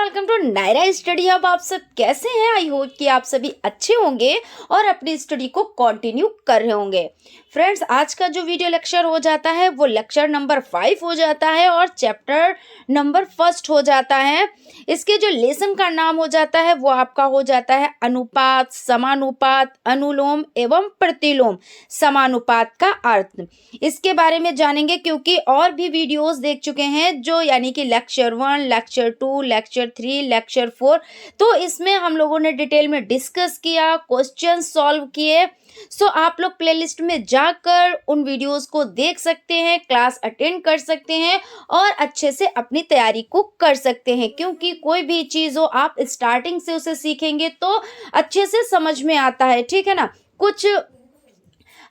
Welcome to Naira study hub. आप सब कैसे हैं? आई होप कि आप सभी अच्छे होंगे और अपनी स्टडी को कंटिन्यू कर रहे होंगे। फ्रेंड्स, आज का जो वीडियो लेक्चर हो जाता है वो लेक्चर नंबर 5 हो जाता है और चैप्टर नंबर 1 हो जाता है। इसके जो लेसन का नाम हो जाता है वो आपका हो जाता है अनुपात, समानुपात, अनुलोम एवं प्रतिलोम समानुपात का अर्थ। इसके बारे में जानेंगे क्योंकि और भी वीडियोस देख चुके हैं जो यानी कि लेक्चर 1, लेक्चर 2, लेक्चर 3, लेक्चर 4, तो इसमें हम लोगों ने डिटेल में डिस्कस किया, क्वेश्चन सॉल्व किए। सो आप लोग प्लेलिस्ट में जाकर उन वीडियोस को देख सकते हैं, क्लास अटेंड कर सकते हैं और अच्छे से अपनी तैयारी को कर सकते हैं, क्योंकि कोई भी चीज़ हो आप स्टार्टिंग से उसे सीखेंगे तो अच्छे से समझ में आता है। ठीक है ना। कुछ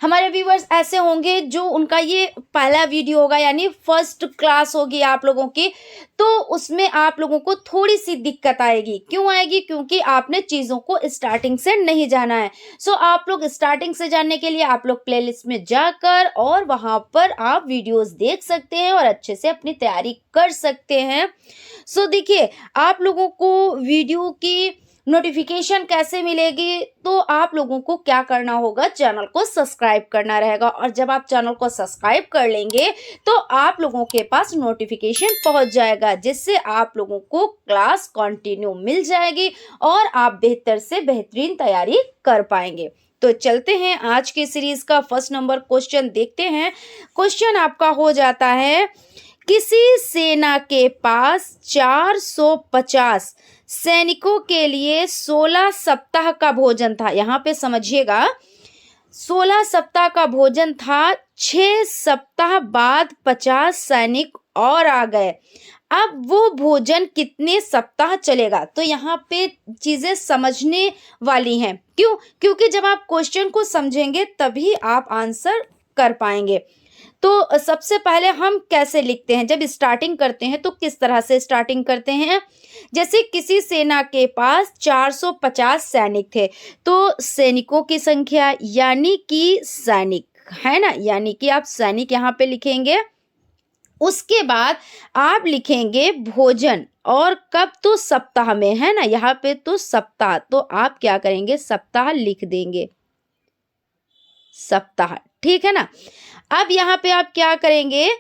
हमारे व्यूअर्स ऐसे होंगे जो उनका ये पहला वीडियो होगा यानी फर्स्ट क्लास होगी आप लोगों की, तो उसमें आप लोगों को थोड़ी सी दिक्कत आएगी। क्यों आएगी? क्योंकि आपने चीज़ों को स्टार्टिंग से नहीं जाना है। सो आप लोग स्टार्टिंग से जानने के लिए आप लोग प्लेलिस्ट में जाकर और वहाँ पर आप वीडियोस देख सकते हैं और अच्छे से अपनी तैयारी कर सकते हैं। सो देखिए, आप लोगों को वीडियो की नोटिफिकेशन कैसे मिलेगी, तो आप लोगों को क्या करना होगा, चैनल को सब्सक्राइब करना रहेगा। और जब आप चैनल को सब्सक्राइब कर लेंगे तो आप लोगों के पास नोटिफिकेशन पहुंच जाएगा, जिससे आप लोगों को क्लास कंटिन्यू मिल जाएगी और आप बेहतर से बेहतरीन तैयारी कर पाएंगे। तो चलते हैं आज के सीरीज का फर्स्ट नंबर क्वेश्चन देखते हैं। क्वेश्चन आपका हो जाता है, किसी सेना के पास 450 सैनिकों के लिए 16 सप्ताह का भोजन था। यहाँ पे समझिएगा, 16 सप्ताह का भोजन था। 6 सप्ताह बाद 50 सैनिक और आ गए। अब वो भोजन कितने सप्ताह चलेगा? तो यहाँ पे चीजें समझने वाली हैं। क्यों? क्योंकि जब आप क्वेश्चन को समझेंगे तभी आप आंसर कर पाएंगे। तो सबसे पहले हम कैसे लिखते हैं, जब स्टार्टिंग करते हैं तो किस तरह से स्टार्टिंग करते हैं। जैसे किसी सेना के पास 450 सैनिक थे, तो सैनिकों की संख्या यानी कि सैनिक है ना, यानी कि आप सैनिक यहाँ पे लिखेंगे। उसके बाद आप लिखेंगे भोजन, और कब? तो सप्ताह में, है ना, यहाँ पे तो सप्ताह, तो आप क्या करेंगे, सप्ताह लिख देंगे, सप्ताह। ठीक है ना। अब यहाँ पे आप क्या करेंगे,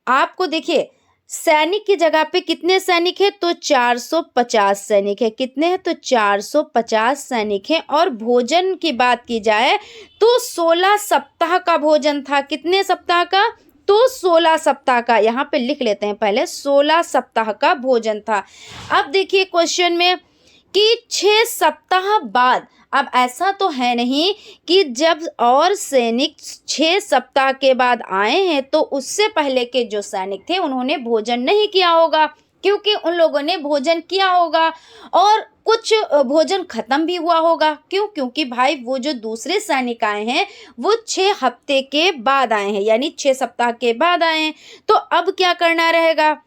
आपको देखिए सैनिक की जगह पे कितने सैनिक है, तो 450 सैनिक है। कितने हैं? तो 450 सैनिक हैं। और भोजन की बात की जाए तो 16 सप्ताह का भोजन था। कितने सप्ताह का? तो 16 सप्ताह का। यहाँ पे लिख लेते हैं पहले, 16 सप्ताह का भोजन था। अब देखिए क्वेश्चन में कि 6 सप्ताह बाद, अब ऐसा तो है नहीं कि जब और सैनिक 6 सप्ताह के बाद आए हैं तो उससे पहले के जो सैनिक थे उन्होंने भोजन नहीं किया होगा, क्योंकि उन लोगों ने भोजन किया होगा और कुछ भोजन खत्म भी हुआ होगा। क्यों? क्योंकि भाई वो जो दूसरे सैनिक आए हैं वो 6 हफ्ते के बाद आए हैं, यानी 6 सप्ताह के बाद आए हैं। तो अब क्या करना रहेगा,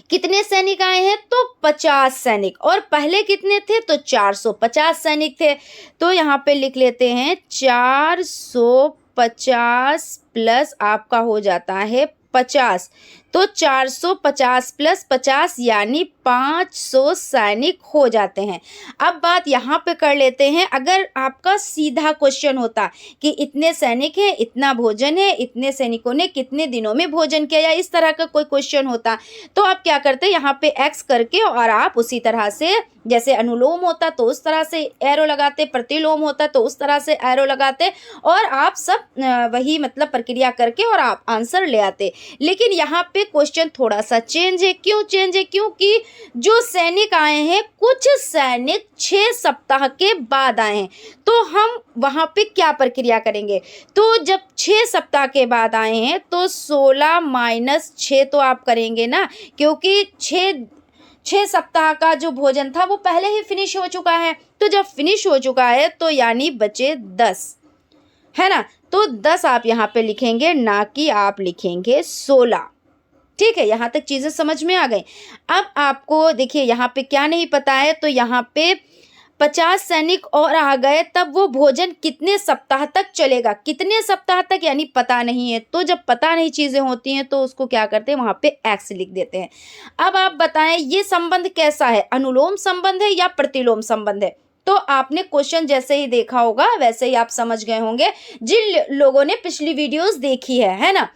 कितने सैनिक आए हैं, तो 50 सैनिक, और पहले कितने थे, तो 450 सैनिक थे। तो यहाँ पे लिख लेते हैं 450 प्लस आपका हो जाता है 50, तो 450 प्लस 50 यानी 500 सैनिक हो जाते हैं। अब बात यहाँ पे कर लेते हैं, अगर आपका सीधा क्वेश्चन होता कि इतने सैनिक हैं, इतना भोजन है, इतने सैनिकों ने कितने दिनों में भोजन किया, या इस तरह का कोई क्वेश्चन होता, तो आप क्या करते हैं, यहाँ पे एक्स करके और आप उसी तरह से, जैसे अनुलोम होता तो उस तरह से एरो लगाते, प्रतिलोम होता तो उस तरह से एरो लगाते, और आप सब वही मतलब प्रक्रिया करके और आप आंसर ले आते। लेकिन यहाँ पे क्वेश्चन थोड़ा सा चेंज है। क्यों चेंज है? क्योंकि जो सैनिक आए हैं, कुछ सैनिक 6 सप्ताह के बाद आए हैं, तो हम वहाँ पे क्या प्रक्रिया करेंगे, तो जब 6 सप्ताह के बाद आए हैं तो 16 माइनस 6 तो आप करेंगे ना, क्योंकि 6 सप्ताह का जो भोजन था वो पहले ही फिनिश हो चुका है। तो जब फिनिश हो चुका है तो यानी बचे 10, है ना, तो 10 आप यहाँ पे लिखेंगे, ना कि आप लिखेंगे 16। ठीक है, यहाँ तक चीज़ें समझ में आ गई। अब आपको देखिए यहाँ पे क्या नहीं पता है, तो यहाँ पे 50 सैनिक और आ गए, तब वो भोजन कितने सप्ताह तक चलेगा। कितने सप्ताह तक यानी पता नहीं है, तो जब पता नहीं चीज़ें होती हैं तो उसको क्या करते हैं, वहाँ पे एक्स लिख देते हैं। अब आप बताएं ये संबंध कैसा है, अनुलोम संबंध है या प्रतिलोम संबंध है। तो आपने क्वेश्चन जैसे ही देखा होगा वैसे ही आप समझ गए होंगे, जिन लोगों ने पिछली वीडियोस देखी है ना,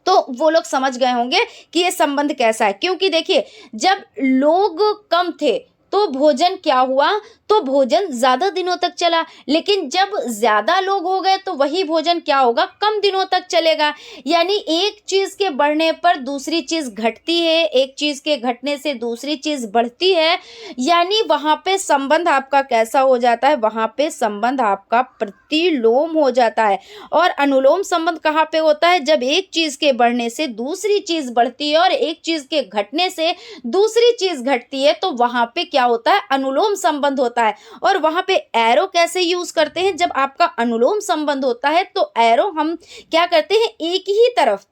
तो वो लोग समझ गए होंगे कि ये संबंध कैसा है। क्योंकि देखिए जब लोग कम थे तो भोजन क्या हुआ, तो भोजन ज्यादा दिनों तक चला, लेकिन जब ज्यादा लोग हो गए तो वही भोजन क्या होगा, कम दिनों तक चलेगा। यानी एक चीज के बढ़ने पर दूसरी चीज घटती है, एक चीज के घटने से दूसरी चीज बढ़ती है, यानी वहां पे संबंध आपका कैसा हो जाता है, वहां पे संबंध आपका प्रतिलोम हो जाता है। और अनुलोम संबंध कहाँ पे होता है, जब एक चीज के बढ़ने से दूसरी चीज बढ़ती है और एक चीज के घटने से दूसरी चीज घटती है, तो वहां पे क्या होता है, अनुलोम संबंध होता है। और वहां पे एरो कैसे यूज करते हैं, जब आपका अनुलोम संबंध होता है तो एरो हम क्या करते हैं, एक ही तरफ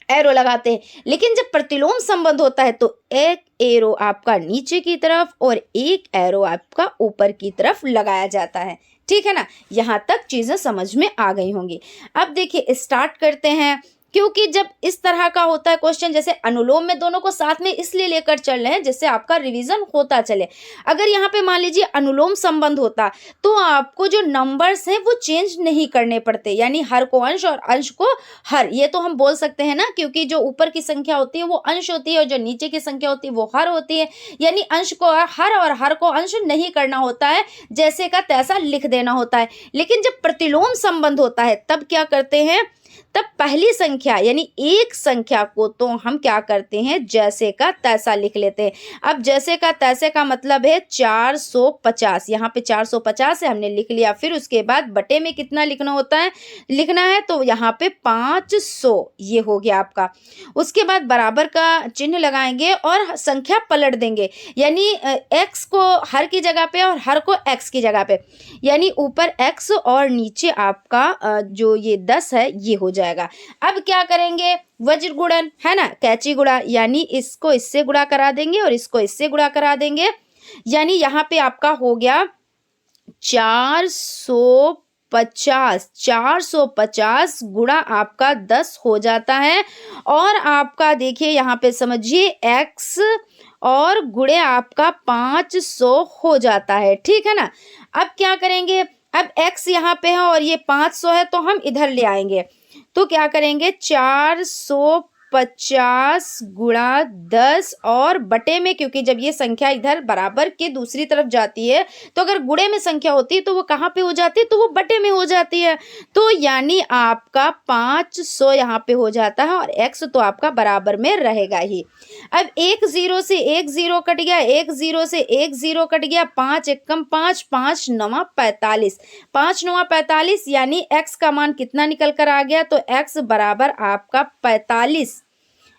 एरो लगाते हैं, लेकिन जब प्रतिलोम संबंध होता है तो एक एरो आपका नीचे की तरफ और एक एरो आपका ऊपर की तरफ लगाया जाता है। ठीक है ना, यहां तक चीजें समझ में आ गई होंगी। अब देखिए स्टार्ट करते हैं, क्योंकि जब इस तरह का होता है क्वेश्चन, जैसे अनुलोम में दोनों को साथ में इसलिए लेकर चल रहे हैं जिससे आपका रिवीजन होता चले। अगर यहाँ पे मान लीजिए अनुलोम संबंध होता तो आपको जो नंबर्स हैं वो चेंज नहीं करने पड़ते, यानी हर को अंश और अंश को हर, ये तो हम बोल सकते हैं ना, क्योंकि जो ऊपर की संख्या होती है वो अंश होती है और जो नीचे की संख्या होती है वो हर होती है, यानी अंश को हर और हर को अंश नहीं करना होता है, जैसे का तैसा लिख देना होता है। लेकिन जब प्रतिलोम संबंध होता है तब क्या करते हैं, तब पहली संख्या यानी एक संख्या को तो हम क्या करते हैं, जैसे का तैसा लिख लेते हैं। अब जैसे का तैसे का मतलब है 450, यहाँ पे 450 है, हमने लिख लिया। फिर उसके बाद बटे में कितना लिखना होता है, लिखना है, तो यहाँ पे 500, ये हो गया आपका। उसके बाद बराबर का चिन्ह लगाएंगे और संख्या पलट देंगे, यानी एक्स को हर की जगह पे और हर को एक्स की जगह पे, यानी ऊपर एक्स और नीचे आपका जो ये 10 है ये हो जाएगा। अब क्या करेंगे, वज्र गुणन है ना, कैची गुणा, यानी इसको इससे गुणा करा देंगे और इसको इससे गुणा करा देंगे, यानी यहाँ पे आपका हो गया 450 गुणा आपका 10 हो जाता है। और आपका देखिए यहाँ पे समझिए x और गुणे आपका 500 हो जाता है। ठीक है ना, अब क्या करेंगे, अब x यहाँ पे है और ये 500 है, तो हम इधर ले आएंगे, तो क्या करेंगे 450 गुणा 10 और बटे में, क्योंकि जब ये संख्या इधर बराबर के दूसरी तरफ जाती है तो अगर गुणे में संख्या होती है तो वो कहाँ पे हो जाती है, तो वो बटे में हो जाती है। तो यानी आपका 500 यहाँ पे हो जाता है और x तो आपका बराबर में रहेगा ही। अब एक जीरो से एक जीरो कट गया, एक जीरो से एक जीरो कट गया, 5 एकम 5, 5 नवा 45, 5 नवा 45, यानी x का मान कितना निकल कर आ गया, तो x बराबर आपका 45,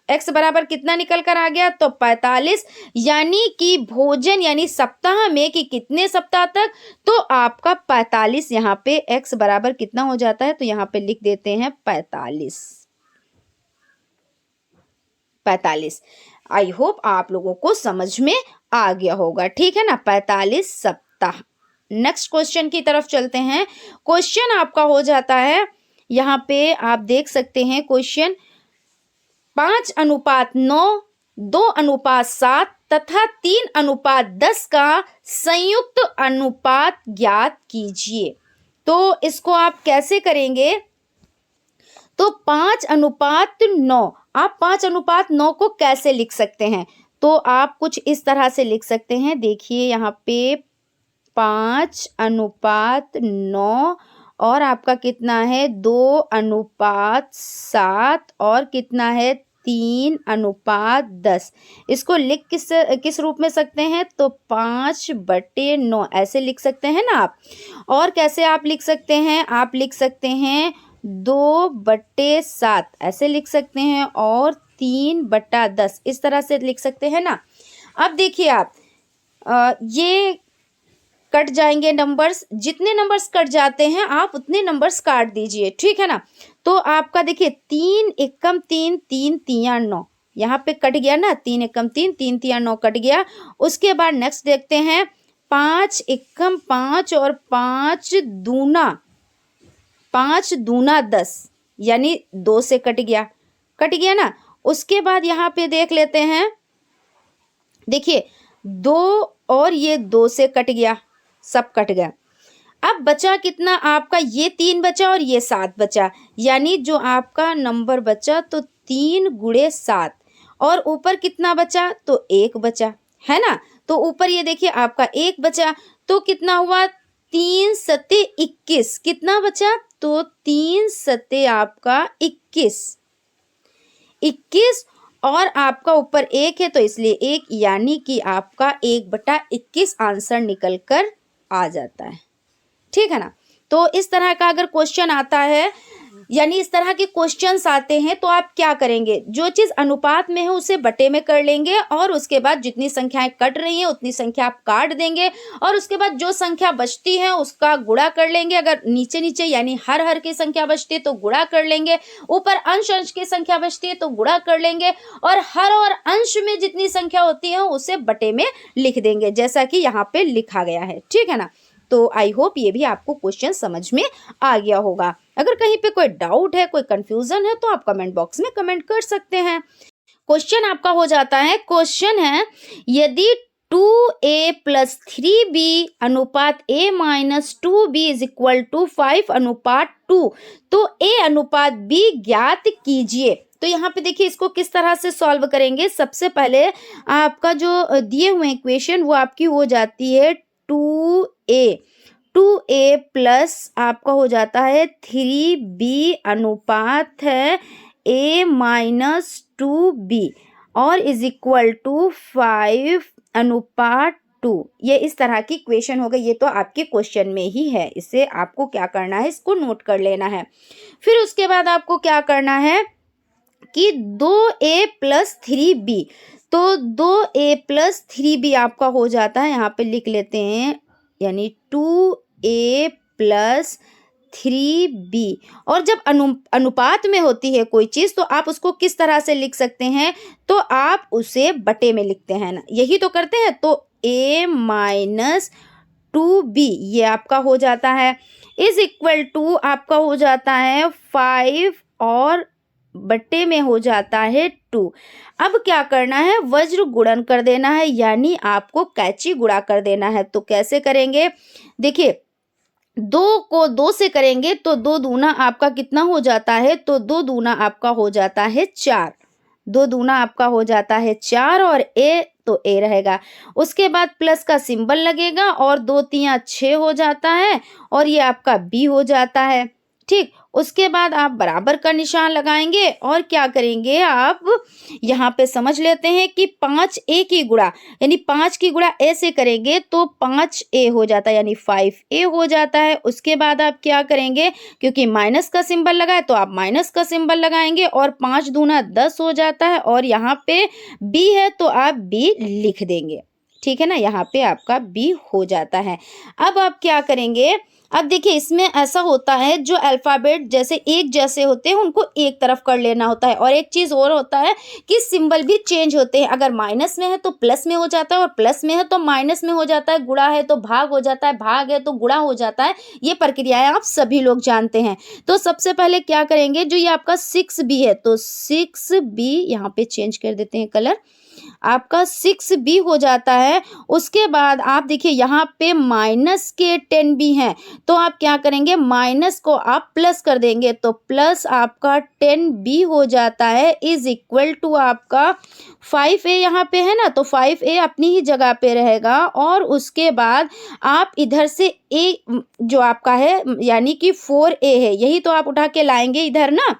x बराबर कितना निकल कर आ गया, तो 45, यानी कि भोजन यानी सप्ताह में कि कितने सप्ताह तक, तो आपका 45, यहाँ पे x बराबर कितना हो जाता है, तो यहाँ पे लिख देते हैं 45। आई होप आप लोगों को समझ में आ गया होगा। ठीक है ना, 45 सप्ताह। नेक्स्ट क्वेश्चन की तरफ चलते हैं। क्वेश्चन आपका हो जाता है, यहाँ पे आप देख सकते हैं क्वेश्चन 5:9, 2:7 तथा 3:10 का संयुक्त अनुपात ज्ञात कीजिए। तो इसको आप कैसे करेंगे, तो 5:9, आप 5:9 को कैसे लिख सकते हैं, तो आप कुछ इस तरह से लिख सकते हैं। देखिए यहाँ पे 5:9 और आपका कितना है 2:7 और कितना है 3:10। इसको लिख किस रूप में सकते हैं, तो 5/9 ऐसे लिख सकते हैं ना आप। और कैसे आप लिख सकते हैं, आप लिख सकते हैं 2/7 ऐसे लिख सकते हैं और 3/10 इस तरह से लिख सकते हैं ना। अब देखिए आप ये कट जाएंगे नंबर्स, जितने नंबर्स कट जाते हैं आप उतने नंबर्स काट दीजिए। ठीक है ना, तो आपका देखिए 3 एकम 3, 3 तिया 9, यहाँ पे कट गया ना, 3 एकम 3, 3 तिया 9 कट गया। उसके बाद नेक्स्ट देखते हैं 5 एकम 5 और 5 दूना 10, यानी 2 से कट गया ना। उसके बाद यहाँ पे देख लेते हैं, देखिए 2 और ये 2 से कट गया, सब कट गया। अब बचा कितना आपका, ये 3 बचा और ये 7 बचा, यानी जो आपका नंबर बचा तो 3 गुणे 7, और ऊपर कितना बचा तो 1 बचा, है ना। तो ऊपर ये देखिए आपका 1 बचा, तो कितना हुआ 3 सत्ते 21, कितना बचा तो 3 सत्ते आपका 21 और आपका ऊपर 1 है तो इसलिए 1, यानी कि आपका 1/21 आंसर निकल कर आ जाता है, ठीक है ना। तो इस तरह का अगर क्वेश्चन आता है, यानी इस तरह के क्वेश्चंस आते हैं, तो आप क्या करेंगे, जो चीज अनुपात में है उसे बटे में कर लेंगे, और उसके बाद जितनी संख्याएं कट रही हैं उतनी संख्या आप काट देंगे, और उसके बाद जो संख्या बचती है उसका गुणा कर लेंगे। अगर नीचे नीचे यानी हर की संख्या बचती है तो गुणा कर लेंगे, ऊपर अंश की संख्या बचती है तो गुणा कर लेंगे, और हर और अंश में जितनी संख्या होती है उसे बटे में लिख देंगे, जैसा कि यहाँ पे लिखा गया है, ठीक है ना। तो आई होप ये भी आपको क्वेश्चन समझ में आ गया होगा। अगर कहीं पे कोई डाउट है, कोई कंफ्यूजन है, तो आप कमेंट बॉक्स में कमेंट कर सकते हैं। क्वेश्चन आपका हो जाता है, क्वेश्चन है यदि 2a + 3b अनुपात a - 2b = 5:2, तो a अनुपात b ज्ञात कीजिए। तो यहाँ पे देखिए इसको किस तरह से सॉल्व करेंगे। सबसे पहले आपका जो दिए हुए इक्वेशन वो आपकी हो जाती है 2a प्लस आपका हो जाता है 3b अनुपात है a - 2b और = 5:2। ये इस तरह की इक्वेशन हो गई। ये तो आपके क्वेश्चन में ही है, इसे आपको क्या करना है, इसको नोट कर लेना है। फिर उसके बाद आपको क्या करना है कि 2a + 3b, तो 2a + 3b आपका हो जाता है, यहाँ पे लिख लेते हैं, यानी 2a + 3b। और जब अनुपात में होती है कोई चीज तो आप उसको किस तरह से लिख सकते हैं, तो आप उसे बटे में लिखते हैं ना, यही तो करते हैं। तो a - 2b ये आपका हो जाता है = आपका हो जाता है 5 और बट्टे में हो जाता है 2। अब क्या करना है, वज्र गुणन कर देना है, यानी आपको कैची गुणा कर देना है। तो कैसे करेंगे, देखिए 2 को 2 से करेंगे तो 2 दूना आपका कितना हो जाता है, तो 2 दूना आपका हो जाता है 4, 2 दूना आपका हो जाता है 4 और a तो a रहेगा। उसके बाद प्लस का सिंबल लगेगा और 2 3 6 हो जाता है और ये आपका b हो जाता है, ठीक। उसके बाद आप बराबर का निशान लगाएंगे और क्या करेंगे, आप यहाँ पे समझ लेते हैं कि 5a की गुणा, यानी 5 की गुणा a से करेंगे तो 5a हो जाता है, यानी 5a हो जाता है। उसके बाद आप क्या करेंगे, क्योंकि माइनस का सिंबल लगा है तो आप माइनस का सिंबल लगाएंगे और 5 दूना 10 हो जाता है, और यहाँ पे b है तो आप b लिख देंगे, ठीक है ना। यहाँ पे आपका b हो जाता है। अब आप क्या करेंगे, अब देखिए इसमें ऐसा होता है, जो अल्फ़ाबेट जैसे एक जैसे होते हैं उनको एक तरफ कर लेना होता है, और एक चीज़ और होता है कि सिंबल भी चेंज होते हैं। अगर माइनस में है तो प्लस में हो जाता है, और प्लस में है तो माइनस में हो जाता है, गुणा है तो भाग हो जाता है, भाग है तो गुणा हो जाता है। ये प्रक्रियाएं आप सभी लोग जानते हैं। तो सबसे पहले क्या करेंगे, जो ये आपका 6b है तो 6b यहाँ पे चेंज कर देते हैं कलर, आपका 6b हो जाता है। उसके बाद आप देखिए यहाँ पे माइनस के 10b हैं, तो आप क्या करेंगे, माइनस को आप प्लस कर देंगे तो प्लस आपका 10b हो जाता है = आपका 5a यहाँ पे है ना, तो 5a अपनी ही जगह पे रहेगा। और उसके बाद आप इधर से a जो आपका है यानी कि 4a है, यही तो आप उठा के लाएंगे इधर ना,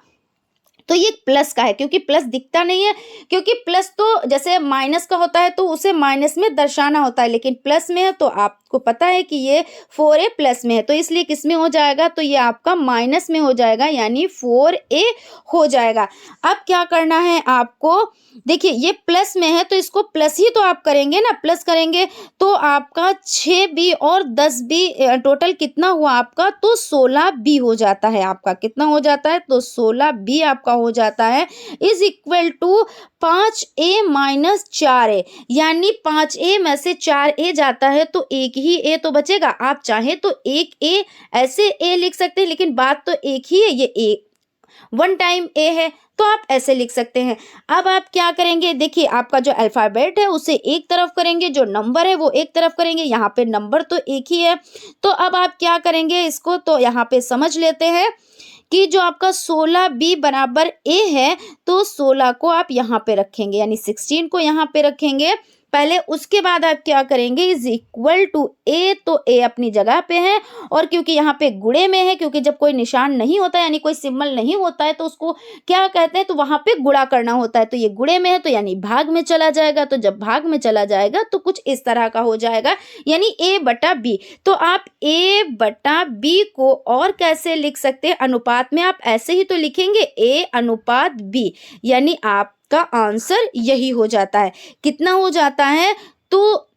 तो ये प्लस का है, क्योंकि प्लस दिखता नहीं है, क्योंकि प्लस तो जैसे माइनस का होता है तो उसे माइनस में दर्शाना होता है, लेकिन प्लस में है तो आपको पता है कि ये 4a प्लस में है, तो इसलिए किस में हो जाएगा, तो ये आपका माइनस में हो जाएगा, यानी 4a हो जाएगा। अब क्या करना है आपको, देखिए ये प्लस में है तो इसको प्लस ही तो आप करेंगे ना, प्लस करेंगे तो आपका 6b और 10b टोटल कितना हुआ आपका, तो 16b हो जाता है। आपका कितना हो जाता है, तो 16b आपका हो जाता है = 5a - 4a, यानी 5a में से 4a जाता है तो एक ही ए तो बचेगा। आप चाहें तो एक ए ऐसे ए लिख सकते हैं, लेकिन बात तो एक ही है, ये ए वन टाइम ए है तो आप ऐसे लिख सकते हैं। अब आप क्या करेंगे, देखिए आपका जो अल्फ़ाबेट है उसे एक तरफ करेंगे, जो नंबर है वो एक तरफ करेंगे। यहाँ पे नंबर तो एक ही है, तो अब आप क्या करेंगे इसको, तो यहाँ पे समझ लेते हैं कि जो आपका 16b बराबर a है, तो 16 को आप यहाँ पे रखेंगे, यानी 16 को यहाँ पे रखेंगे पहले। उसके बाद आप क्या करेंगे, इज इक्वल टू a, तो a अपनी जगह पे है, और क्योंकि यहाँ पे गुणे में है, क्योंकि जब कोई निशान नहीं होता यानी कोई सिंबल नहीं होता है तो उसको क्या कहते हैं, तो वहां पे गुणा करना होता है। तो ये गुणे में है तो यानी भाग में चला जाएगा, तो जब भाग में चला जाएगा तो कुछ इस तरह का हो जाएगा, यानी a बटा b। तो आप a बटा b को और कैसे लिख सकते हैं, अनुपात में आप ऐसे ही तो लिखेंगे a अनुपात b, यानी आप का आंसर यही हो जाता है। कितना हो जाता है, तो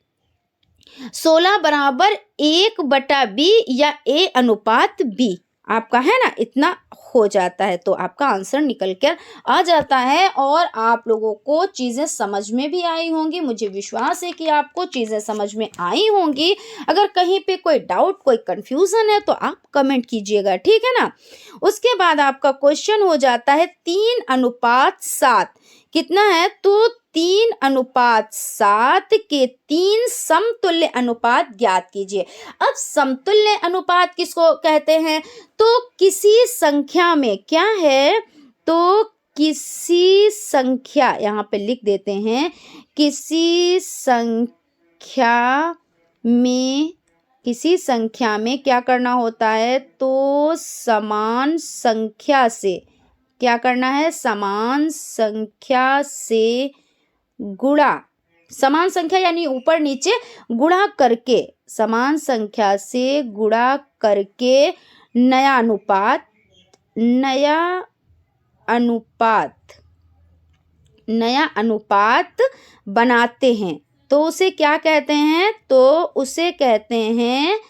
16 बराबर 1 बटा b या a अनुपात b आपका है ना, इतना हो जाता है। तो आपका आंसर निकल कर आ जाता है, और आप लोगों को चीज़ें समझ में भी आई होंगी। मुझे विश्वास है कि आपको चीज़ें समझ में आई होंगी। अगर कहीं पे कोई डाउट, कोई कंफ्यूजन है तो आप कमेंट कीजिएगा, ठीक है ना। उसके बाद आपका क्वेश्चन हो जाता है 3:7 कितना है, तो 3:7 के 3 समतुल्य अनुपात ज्ञात कीजिए। अब समतुल्य अनुपात किसको कहते हैं, तो किसी संख्या में क्या है, तो किसी संख्या, यहाँ पे लिख देते हैं, किसी संख्या में क्या करना होता है, तो समान संख्या से क्या करना है, समान संख्या से गुणा, समान संख्या यानी ऊपर नीचे गुणा करके, समान संख्या से गुणा करके नया अनुपात बनाते हैं, तो उसे क्या कहते हैं, तो उसे कहते हैं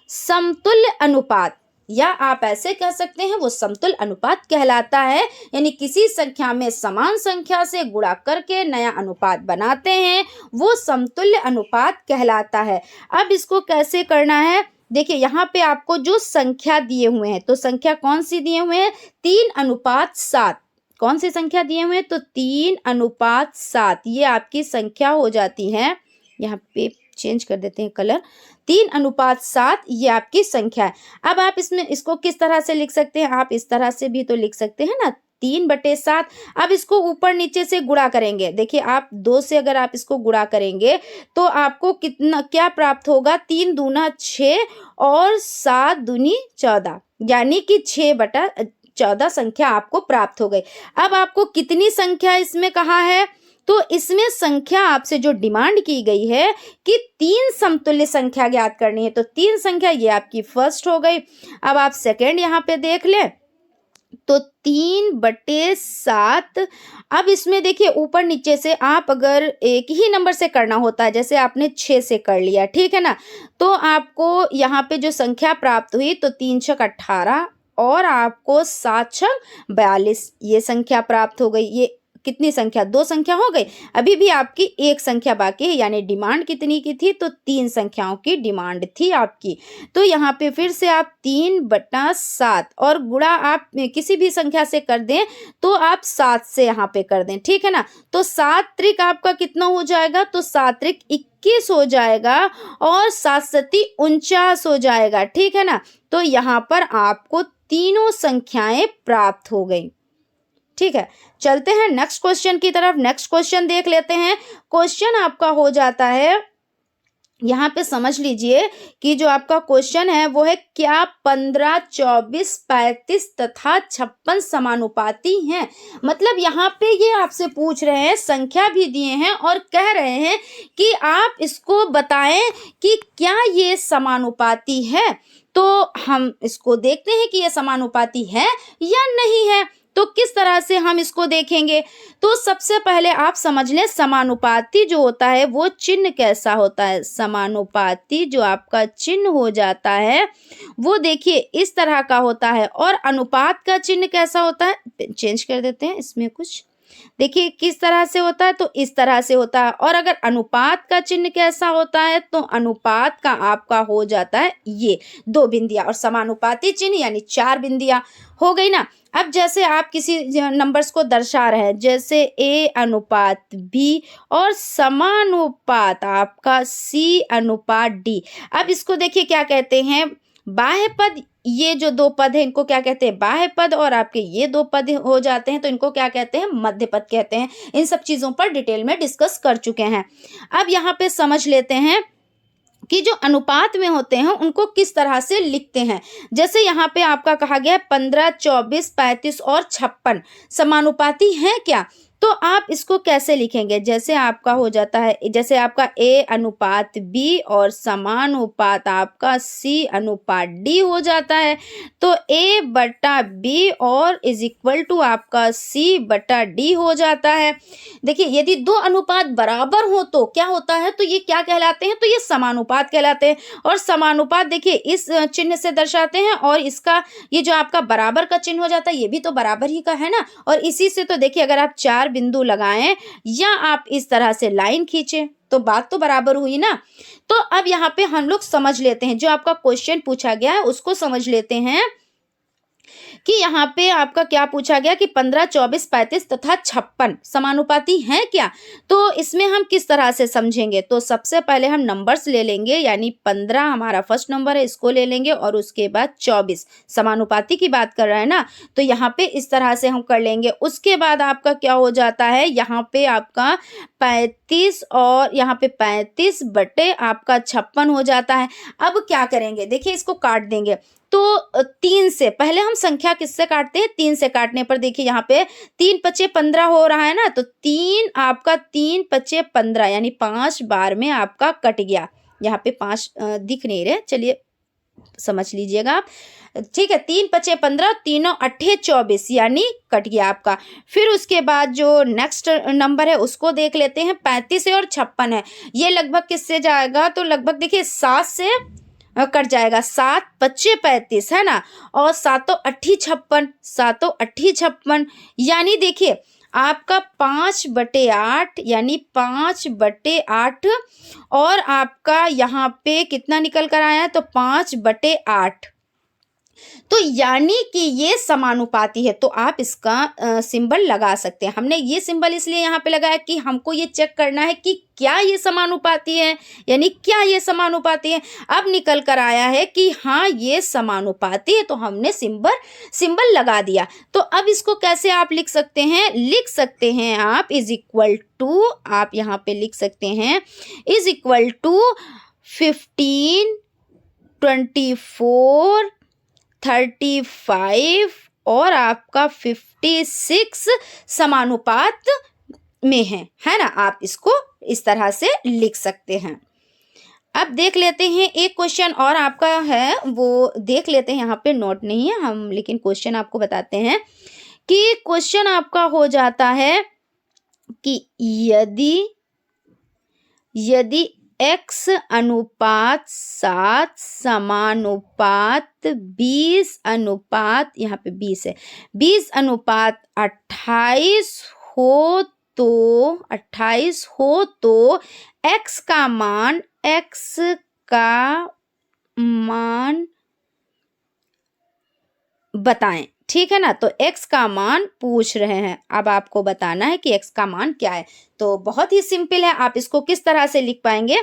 समतुल्य अनुपात, या आप ऐसे कह सकते हैं वो समतुल्य अनुपात कहलाता है। यानी किसी संख्या में समान संख्या से गुणा करके नया अनुपात बनाते हैं, वो समतुल्य अनुपात कहलाता है। अब इसको कैसे करना है, देखिए यहाँ पे आपको जो संख्या दिए हुए हैं, तो संख्या कौन सी दिए हुए हैं, 3:7। कौन सी संख्या दिए हुए हैं, तो 3:7, ये आपकी संख्या हो जाती है। यहाँ पे चेंज कर देते हैं कलर, 3:7 ये आपकी संख्या है। अब आप इसको किस तरह से लिख सकते हैं, आप इस तरह से भी तो लिख सकते हैं ना, 3/7। अब इसको ऊपर नीचे से गुणा करेंगे, देखिए आप 2 से अगर आप इसको गुणा करेंगे तो आपको कितना क्या प्राप्त होगा, 3 दूना 6 और 7 दूनी 14, यानी कि 6/14 संख्या आपको प्राप्त हो गई। अब आपको कितनी संख्या इसमें कहा है, तो इसमें संख्या आपसे जो डिमांड की गई है कि 3 समतुल्य संख्या ज्ञात करनी है, तो 3 संख्या ये आपकी फर्स्ट हो गई। अब आप सेकंड यहाँ पे देख लें, तो 3/7। अब इसमें देखिए ऊपर नीचे से आप अगर एक ही नंबर से करना होता है, जैसे आपने 6 से कर लिया, ठीक है ना, तो आपको यहाँ पे जो संख्या प्राप्त हुई, तो 3 छक 18 और आपको 7 छक 42 ये संख्या प्राप्त हो गई। ये कितनी संख्या, 2 संख्या हो गई। अभी भी आपकी एक संख्या बाकी है, यानी डिमांड कितनी की थी, तो 3 संख्याओं की डिमांड थी आपकी। तो यहाँ पे फिर से आप 3/7 और गुणा आप किसी भी संख्या से कर दें तो आप 7 से यहाँ पे कर दें, ठीक है ना। तो 7 त्रिक आपका कितना हो जाएगा, तो 7 त्रिक 21 हो जाएगा और 7 सत्ती 49 हो जाएगा, ठीक है ना। तो यहाँ पर आपको तीनों संख्याएं प्राप्त हो गई, ठीक है। चलते हैं नेक्स्ट क्वेश्चन की तरफ। नेक्स्ट क्वेश्चन देख लेते हैं। क्वेश्चन आपका हो जाता है, यहाँ पे समझ लीजिए कि जो आपका क्वेश्चन है वो है, क्या 15, 24, 35 तथा 56 समानुपाती हैं। मतलब यहाँ पे ये आपसे पूछ रहे हैं, संख्या भी दिए हैं और कह रहे हैं कि आप इसको बताएं कि क्या ये समानुपाती है। तो हम इसको देखते हैं कि ये समानुपाती है या नहीं है। तो किस तरह से हम इसको देखेंगे, तो सबसे पहले आप समझ लें समानुपाती जो होता है वो चिन्ह कैसा होता है। समानुपाती जो आपका चिन्ह हो जाता है वो देखिए इस तरह का होता है, और अनुपात का चिन्ह कैसा होता है, चेंज कर देते हैं इसमें कुछ, देखिए किस तरह से होता है, तो इस तरह से होता है। और अगर अनुपात का चिन्ह कैसा होता है, तो अनुपात का आपका हो जाता है ये 2 बिंदियां, और समानुपाती चिन्ह यानी 4 बिंदियां हो गई ना। अब जैसे आप किसी नंबर्स को दर्शा रहे हैं, जैसे A अनुपात B और समानुपात आपका C अनुपात D। अब इसको देखिए क्या कहते हैं, बाह्य पद। ये जो 2 पद हैं इनको क्या कहते हैं, बाह्य पद, और आपके ये 2 पद हो जाते हैं तो इनको क्या कहते हैं, मध्य पद कहते हैं। इन सब चीज़ों पर डिटेल में डिस्कस कर चुके हैं। अब यहाँ पे समझ लेते हैं कि जो अनुपात में होते हैं उनको किस तरह से लिखते हैं। जैसे यहाँ पे आपका कहा गया 15, 24, 35 और 56 समानुपाती हैं क्या, तो आप इसको कैसे लिखेंगे। जैसे आपका हो जाता है, जैसे आपका A अनुपात B और समानुपात आपका C अनुपात D हो जाता है, तो A बटा B और इज इक्वल टू आपका C बटा D हो जाता है। देखिए यदि 2 अनुपात बराबर हो तो क्या होता है, तो ये क्या कहलाते हैं, तो ये समानुपात कहलाते हैं। और समानुपात देखिए इस चिन्ह से दर्शाते हैं, और इसका ये जो आपका बराबर का चिन्ह हो जाता है ये भी तो बराबर ही का है ना। और इसी से तो देखिए अगर आप 4 बिंदु लगाएं या आप इस तरह से लाइन खींचे तो बात तो बराबर हुई ना। तो अब यहाँ पे हम लोग समझ लेते हैं, जो आपका क्वेश्चन पूछा गया है उसको समझ लेते हैं कि यहाँ पे आपका क्या पूछा गया कि 15, 24, 35 तथा 56 समानुपाती हैं क्या। तो इसमें हम किस तरह से समझेंगे, तो सबसे पहले हम नंबर्स ले लेंगे, यानी 15 हमारा फर्स्ट नंबर है, इसको ले लेंगे, और उसके बाद 24 समानुपाती की बात कर रहा है ना, तो यहाँ पे इस तरह से हम कर लेंगे। उसके बाद आपका क्या हो जाता है, यहाँ पे आपका 35 और यहाँ पे 35 बटे आपका 56 हो जाता है। अब क्या करेंगे, देखिए इसको काट देंगे, तो 3 से पहले हम संख्या किससे काटते हैं, 3 से काटने पर देखिए यहाँ पे 3 पचे 15 हो रहा है ना, तो 3 आपका 3 पचे 15 यानी 5 बार में आपका कट गया। यहाँ पे 5 दिख नहीं रहे, चलिए समझ लीजिएगा आप, ठीक है। 3 पचे 15, तीनों अट्ठे 24 यानी कट गया आपका। फिर उसके बाद जो नेक्स्ट नंबर है उसको देख लेते हैं, 35 है और 56 है। ये लगभग किससे जाएगा, तो लगभग देखिए 7 से कट जाएगा, 7 पच्चे 35 है ना, और 7 अट्ठी 56, 7 अट्ठी 56 यानी देखिए आपका 5/8 यानी 5/8, और आपका यहाँ पे कितना निकल कर आया है, तो 5/8। तो यानी कि ये समानुपाती है, तो आप इसका सिंबल लगा सकते हैं। हमने ये सिंबल इसलिए यहाँ पे लगाया कि हमको ये चेक करना है कि क्या ये समानुपाती है, यानी क्या ये समानुपाती है। अब निकल कर आया है कि हाँ ये समानुपाती है, तो हमने सिंबल लगा दिया। तो अब इसको कैसे आप लिख सकते हैं, लिख सकते हैं आप इज इक्वल टू, आप यहाँ पे लिख सकते हैं इज इक्वल टू 15, 24, 35 और आपका 56 समानुपात में है ना। आप इसको इस तरह से लिख सकते हैं। अब देख लेते हैं एक क्वेश्चन और आपका है, वो देख लेते हैं। यहाँ पे नोट नहीं है हम, लेकिन क्वेश्चन आपको बताते हैं कि क्वेश्चन आपका हो जाता है कि यदि x अनुपात 7 समानुपात 20 अनुपात, यहाँ पे 20 है, 20 अनुपात 28 हो तो x का मान बताएं, ठीक है ना। तो x का मान पूछ रहे हैं, अब आपको बताना है कि x का मान क्या है। तो बहुत ही सिंपल है, आप इसको किस तरह से लिख पाएंगे,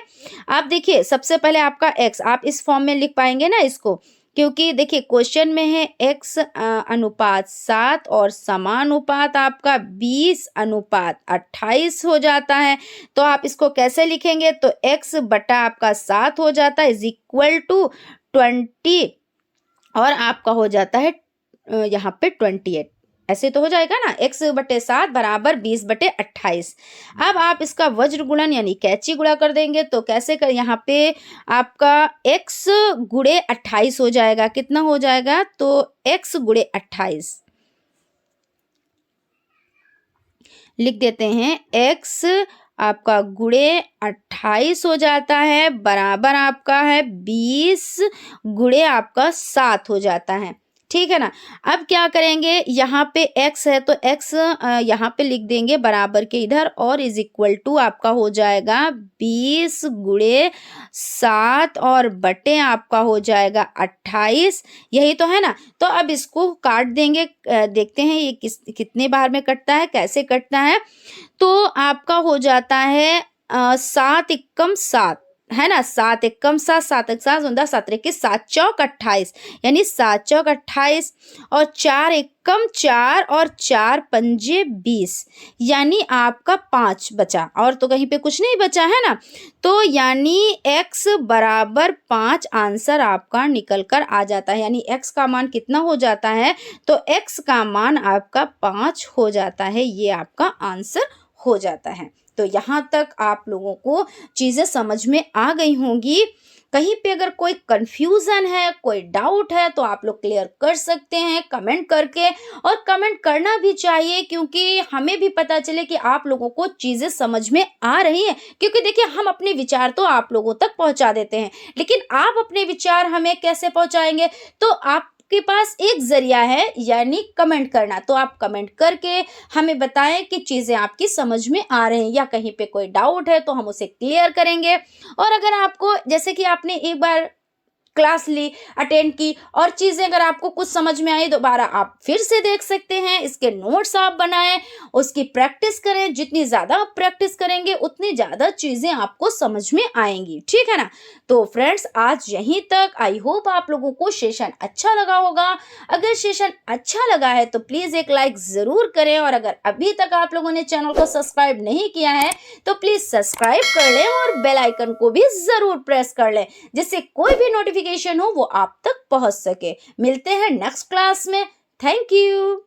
आप देखिए सबसे पहले आपका x आप इस फॉर्म में लिख पाएंगे ना इसको, क्योंकि देखिए क्वेश्चन में है x अनुपात 7 और समानुपात आपका 20 अनुपात 28 हो जाता है। तो आप इसको कैसे लिखेंगे, तो x बटा आपका 7 हो जाता है इज इक्वल टू 20, और आपका हो जाता है यहाँ पे 28, ऐसे तो हो जाएगा ना, x/7 बराबर 20/28। अब आप इसका वज्र गुणन यानी कैची गुणा कर देंगे, तो कैसे कर, यहाँ पे आपका x गुणे 28 हो जाएगा, कितना हो जाएगा, तो x गुणे 28 लिख देते हैं, x आपका गुणे 28 हो जाता है, बराबर आपका है 20 गुणे आपका 7 हो जाता है, ठीक है ना। अब क्या करेंगे, यहाँ पे x है तो x यहाँ पे लिख देंगे बराबर के इधर, और इज इक्वल टू आपका हो जाएगा 20 गुणे 7 और बटे आपका हो जाएगा 28, यही तो है ना। तो अब इसको काट देंगे, देखते हैं ये कितने बार में कटता है, कैसे कटता है। तो आपका हो जाता है 7 एकम 7 है ना, 7 एकम 7, 7 एक 7 उन्दा 7 के 7 चौक 28, यानी 7 चौक 28 और 4 एकम 4 और 4 पंजे 20, यानी आपका 5 बचा, और तो कहीं पे कुछ नहीं बचा है ना। तो यानी x बराबर 5 आंसर आपका निकल कर आ जाता है, यानी x का मान कितना हो जाता है, तो x का मान आपका 5 हो जाता है, ये आपका आंसर हो जाता है। तो यहाँ तक आप लोगों को चीज़ें समझ में आ गई होंगी। कहीं पे अगर कोई कंफ्यूजन है, कोई डाउट है, तो आप लोग क्लियर कर सकते हैं कमेंट करके, और कमेंट करना भी चाहिए, क्योंकि हमें भी पता चले कि आप लोगों को चीज़ें समझ में आ रही हैं। क्योंकि देखिए, हम अपने विचार तो आप लोगों तक पहुंचा देते हैं, लेकिन आप अपने विचार हमें कैसे पहुंचाएंगे, तो आप के पास एक जरिया है, यानी कमेंट करना। तो आप कमेंट करके हमें बताएं कि चीज़ें आपकी समझ में आ रही हैं, या कहीं पे कोई डाउट है तो हम उसे क्लियर करेंगे। और अगर आपको, जैसे कि आपने एक बार क्लास ली, अटेंड की, और चीज़ें अगर आपको कुछ समझ में आई, दोबारा आप फिर से देख सकते हैं, इसके नोट्स आप बनाएं, उसकी प्रैक्टिस करें। जितनी ज़्यादा आप प्रैक्टिस करेंगे उतनी ज़्यादा चीज़ें आपको समझ में आएंगी, ठीक है ना। तो फ्रेंड्स, आज यहीं तक। आई होप आप लोगों को सेशन अच्छा लगा होगा। अगर सेशन अच्छा लगा है तो प्लीज़ एक लाइक ज़रूर करें, और अगर अभी तक आप लोगों ने चैनल को सब्सक्राइब नहीं किया है तो प्लीज़ सब्सक्राइब कर लें, और बेल आइकन को भी ज़रूर प्रेस कर लें, जिससे कोई भी नोटिफिकेशन हो वो आप तक पहुंच सके। मिलते हैं नेक्स्ट क्लास में। Thank you.